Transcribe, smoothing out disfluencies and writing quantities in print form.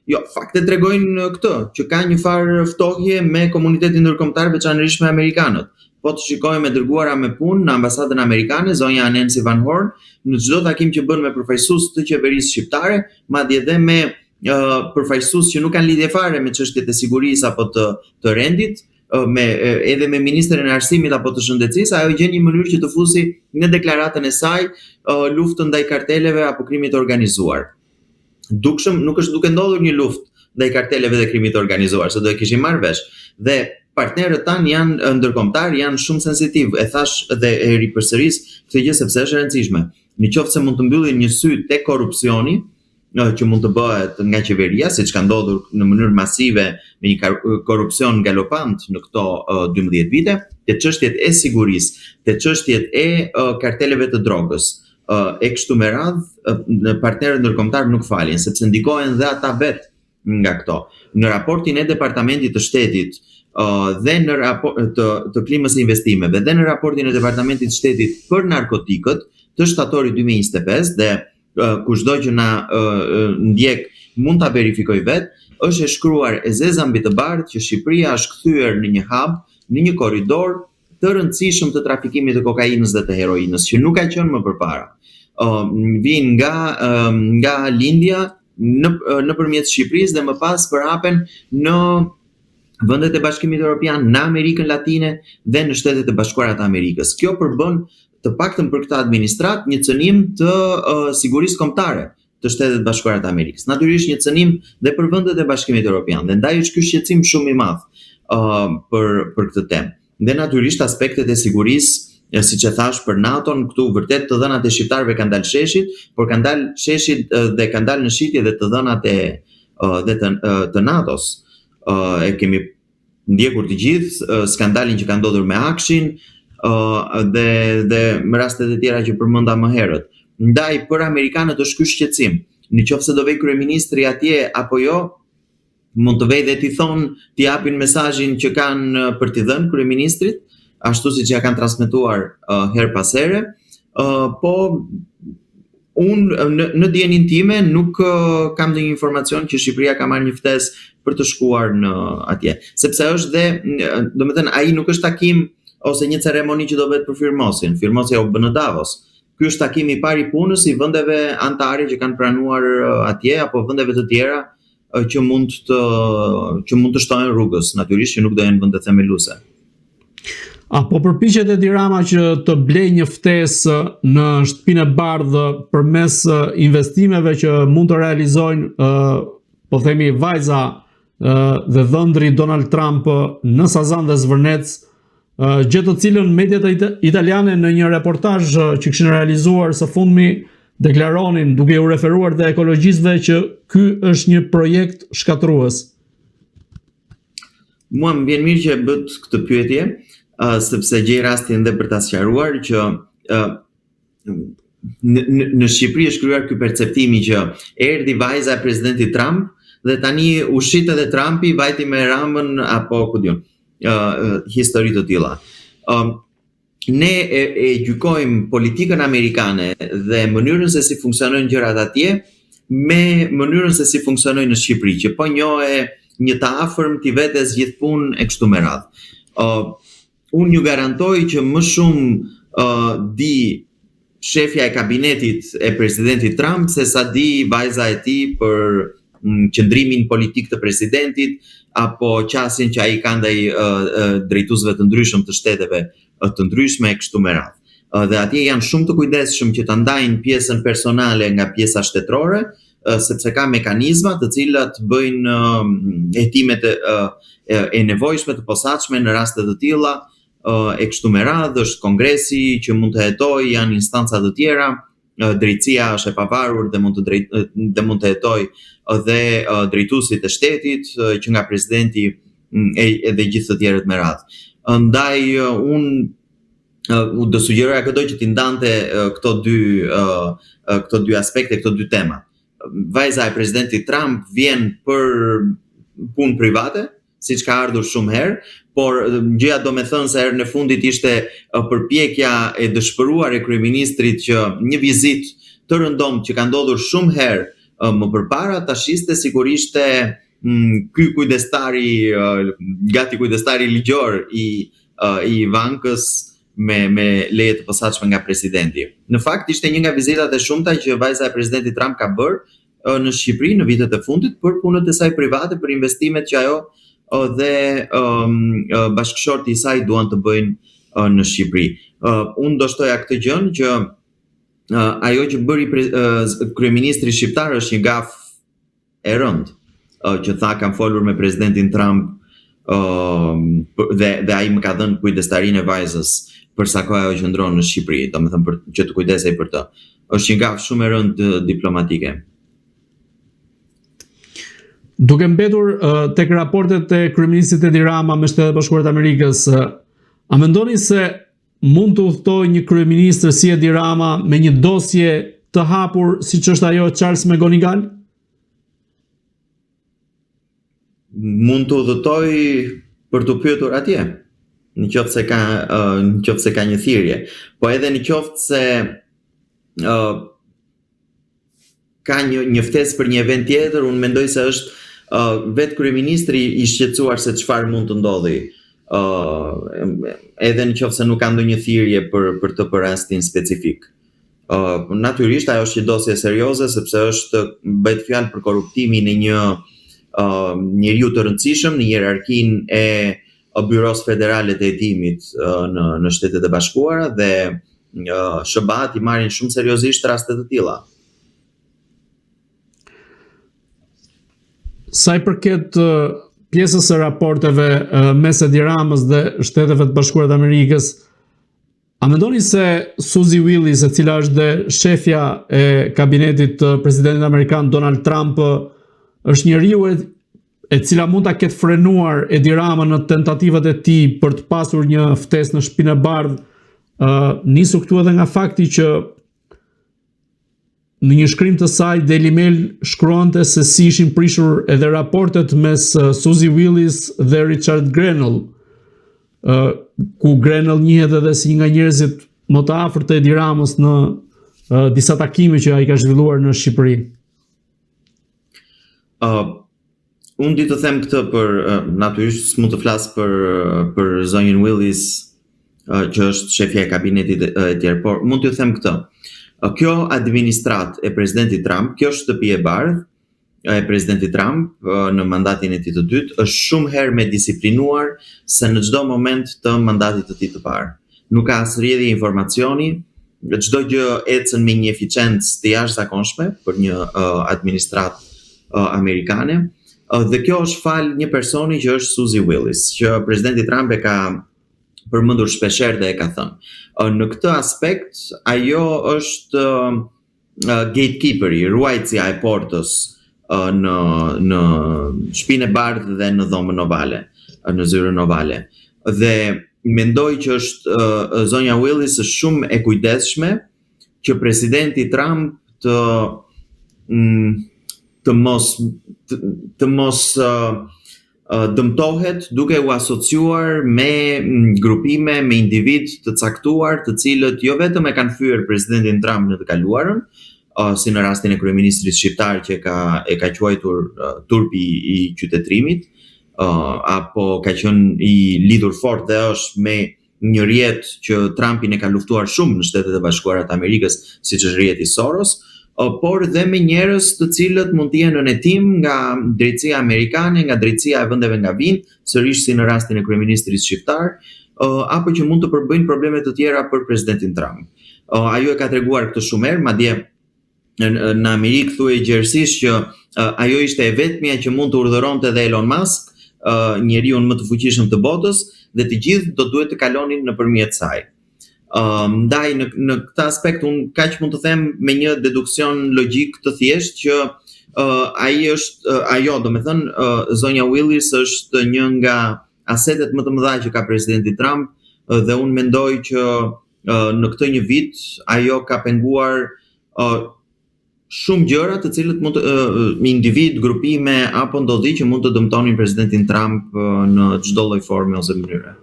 Jo, faktet tregojnë këtë, që ka një farë ftohje me komunitetin ndërkombëtar, veçanërisht me amerikanët. Po të shikojmë me dërguara me punë në ambasadën amerikane, zonja Nancy Van Horn, në çdo takim që bën me përfaqësues të qeverisë shqiptare, madje edhe me përfaqësues që nuk kanë lidhje fare me çështjet e sigurisë apo të rendit, edhe me ministrin e arsimit apo të shëndetësisë, ajo gjen një mënyrë që të fusi në deklaratën e saj luftën ndaj karteleve apo krimit të organizuar. Dukshëm nuk është duke ndodhur një luftë ndaj karteleve dhe krimit të organizuar, se do e kishim marrë vesh. Dhe partnerët tanë janë ndërkombëtar, janë shumë sensitiv. E thash dhe e ripërsëris këtë gjë sepse është e rëndësishme. Nëse mund të mbyllin një sy tek korrupsioni, që mund të bëhet nga qeveria, siç ka ndodhur në mënyrë masive me një korrupsion galopant në këto 12 vite, te çështjet e sigurisë, te çështjet e karteleve të drogës, e kështu me radhë, partnerët ndërkombëtar nuk falin, sepse ndikohen dhe ata vetë nga këto. Në raportin e Departamentit të Shtetit dhe në të klimës së investimeve dhe në raportin e Departamentit të Shtetit për narkotikët të shtatorit 2025 dhe kushdo që na ndjek mund ta verifikoj vetë, është e shkruar e zeza mbi të bardhë që Shqipëria është kthyer në një hub, në një korridor të rëndësishëm të trafikimit të kokainës dhe të heroinës, që nuk ka qenë më përpara. Vin nga lindja nëpërmjet Shqipërisë dhe më pas përhapen në vendet e Bashkimit Evropian, në Amerikën Latine dhe në Shtetet e Bashkuara të Amerikës. Kjo përbën të paktën për këtë administrat një cënim të sigurisë kombëtare të Shtetet Bashkuara të Amerikës. Natyrisht një cënim dhe për vendet e Bashkimit Evropian. Dhe ndaj është ky shqetësim shumë i madh për këtë temë. Dhe natyrisht aspektet e sigurisë, siç e thash për NATO-n, këtu vërtet të dhënat e shqiptarëve kanë dalë sheshit, por kanë dalë sheshit dhe kanë dalë në shitje dhe të dhënat të NATO-s. E kemi ndjekur të gjithë skandalin që ka ndodhur me Akshin dhe me rastet e tjera që përmenda më herët. Ndaj për amerikanët është ky shqetësim. Nëse do vej kryeministri atje apo jo, mund të vej dhe t'i thonë, t'i japin mesazhin që kanë për t'i dhënë kryeministrit, ashtu siç ja kanë transmetuar her pas here, po unë në dijenin time nuk kam ndonjë informacion që Shqipëria ka marrë një ftesë për të shkuar në atje, sepse është dhe, domethënë ai nuk është takim ose një ceremoni që do bëhet për firmosin. Firmosja u bë në Davos. Ky është takimi i parë i punës i vendeve anëtare që kanë pranuar atje apo vendeve të tjera që mund të shtohen rrugës, natyrisht që nuk do jenë vende themeluese. Apo përpiqet Edi Rama që të blej një ftesë në Shtëpinë e Bardhë përmes investimeve që mund të realizojnë, po themi, vajza dhe dhëndri Donald Trump në Sazan dhe Zvërnec, gjë të cilën mediat italiane në një reportazh që kishin realizuar së fundmi deklaronin, duke u referuar dhe ekologjistëve, që ky është një projekt shkatrues. Mua më vjen mirë që e bët këtë pyetje, sepse gjej rastin dhe për ta sqaruar që në Shqipëri është krijuar ky perceptimi që erdhi vajza e presidentit Trump dhe tani u shit edhe Trumpi, vajti me Ramën apo ku diun, histori të tilla. Ne e gjykojmë politikën amerikane dhe mënyrën se si funksionojnë gjërat atje me mënyrën se si funksionojnë në Shqipëri, që po njohë një të afërm t'i vetes gjithë punë e kështu me radhë. Unë ju garantoj që më shumë di shefja e kabinetit e presidentit Trump se sa di vajza e tij për qëndrimin politik të presidentit apo qasjen që ai ka ndaj drejtuesve të ndryshëm të shteteve të ndryshme e kështu me radhë. Dhe atje janë shumë të kujdesshëm që ta ndajnë pjesën personale nga pjesa shtetërore, sepse ka mekanizma të cilat bëjnë hetimet e nevojshme të posaçme në raste të tilla e kështu me radhë. Është kongresi që mund të hetojë, janë instanca të tjera, drejtësia është e pavarur dhe mund të hetojë dhe drejtuesit e shtetit që nga presidenti edhe gjithë të tjerët me radhë. Ndaj unë do sugjeroja këto që t'i ndante këto dy aspekte, këto dy tema. Vajza e presidentit Trump vjen për punë private, siç ka ardhur shumë herë, por gjëja do me thënë se herën e fundit ishte përpjekja e dëshpëruar e kryeministrit që një vizitë të rëndomt që ka ndodhur shumë herë më përpara tash ishte sigurisht ky kujdestari, gati kujdestari ligjor i Ivankës me leje të posaçme nga presidenti. Në fakt ishte një nga vizitat e shumta që vajza e presidentit Trump ka bërë në Shqipëri në vitet e fundit për punët e saj private, për investimet që ajo dhe bashkëshorti i saj duan të bëjnë në Shqipëri. Unë do shtoja këtë gjën që ajo që bëri kryeministri shqiptar është një gaf e rëndë, që tha kam folur me presidentin Trump dhe ai më ka dhënë kujdestarinë e vajzës për sa kohë ajo qëndron në Shqipëri, domethënë për që të kujdesej për të. Është një gaf shumë e rëndë diplomatike. Duke mbetur tek raportet e kryeministit Edi Rama me Shtetet e Bashkuara të Amerikës, a mendoni se mund të udhtoj një kryeministër si Edi Rama me një dosje të hapur siç është ajo e Charles McGonigal? Mund të udhëtoj për të pyetur atje, në qoftë se ka një thirrje, po edhe në qoftë se ka një ftesë për një event tjetër, unë mendoj se është vetë kryeministri i shqetësuar se çfarë mund të ndodhi. Edhe në qoftë se nuk ka ndonjë thirrje për të për rastin specifik. Natyrisht ajo është një dosje serioze sepse bëhet fjalë për korruptimin e një njeriu të rëndësishëm në hierarkinë e Byros Federale të Hetimit në Shtetet e Bashkuara dhe SBA-t i marrin shumë seriozisht raste të tilla. Sa i përket pjesës së raporteve mes Edi Ramës dhe Shteteve të Bashkuara të Amerikës, a mendoni se Suzy Willis, e cila është dhe shefja e kabinetit të presidentit amerikan Donald Trump, është njeriu e cila mund ta ketë frenuar Edi Ramën në tentativat e tij për të pasur një ftesë në Shtëpinë e Bardhë, nisur këtu edhe nga fakti që në një shkrim të saj Daily Mail shkruante se si ishin prishur edhe raportet mes Suzy Willis dhe Richard Grenell, ku Grenell njihet edhe si një nga njerëzit më të afërt të Edi Ramës në disa takime që ai ka zhvilluar në Shqipëri. Unë di të them këtë për natyrisht s'mund të flas për zonjën Willis, që është shefja e kabinetit e tjerë, por mund t'ju them këtë. Kjo administrat e presidentit Trump, kjo shtëpi e bardhë e presidentit Trump në mandatin e tij të dytë është shumë herë më disiplinuar se në çdo moment të mandatit të tij të parë. Nuk ka as rrjedhje informacioni, çdo gjë ecën me një eficiencë të jashtëzakonshme për një administratë amerikane. Dhe kjo është fal një personi që është Suzy Willis, që presidenti Trump e ka përmendur shpeshherë dhe e ka thënë. Në këtë aspekt, ajo është gatekeeperi, ruajtësia e portës në Shtëpinë e Bardhë dhe në Dhomën Ovale, në Zyrën Ovale. Dhe mendoj që është zonja Willis është shumë e kujdesshme që presidenti Trump të mos dëmtohet duke u asociuar me grupime, me individ të caktuar, të cilët jo vetëm e kanë fyer presidentin Trump në të kaluarën, si në rastin e kryeministrit shqiptar që e ka quajtur turpi i qytetërimit, apo ka qenë i lidhur fort dhe është me një rjet që Trumpin e ka luftuar shumë në Shtetet e Bashkuara të Amerikës, siç është rjeti Soros, por dhe me njerëz të cilët mund të jenë në hetim nga drejtësia amerikane, nga drejtësia e vendeve nga vijnë, sërish si në rastin e kryeministrit shqiptar, apo që mund të përbëjnë probleme të tjera për presidentin Trump. Ajo e ka treguar këtë shumë herë, madje në Amerikë thuhej gjerësisht që ajo ishte e vetmja që mund të urdhëronte edhe Elon Musk, njeriu më të fuqishëm të botës, dhe të gjithë do duhet të kalonin nëpërmjet saj. Ndaj në këtë aspekt unë kaq mund të them me një deduksion logjik të thjeshtë që ajo, domethënë zonja Willis është një nga asetet më të mëdha që ka presidenti Trump dhe unë mendoj që në këtë një vit ajo ka penguar shumë gjëra të cilët mund individ, grupime apo ndodhi që mund të dëmtonin presidentin Trump në çdo lloj forme ose mënyre.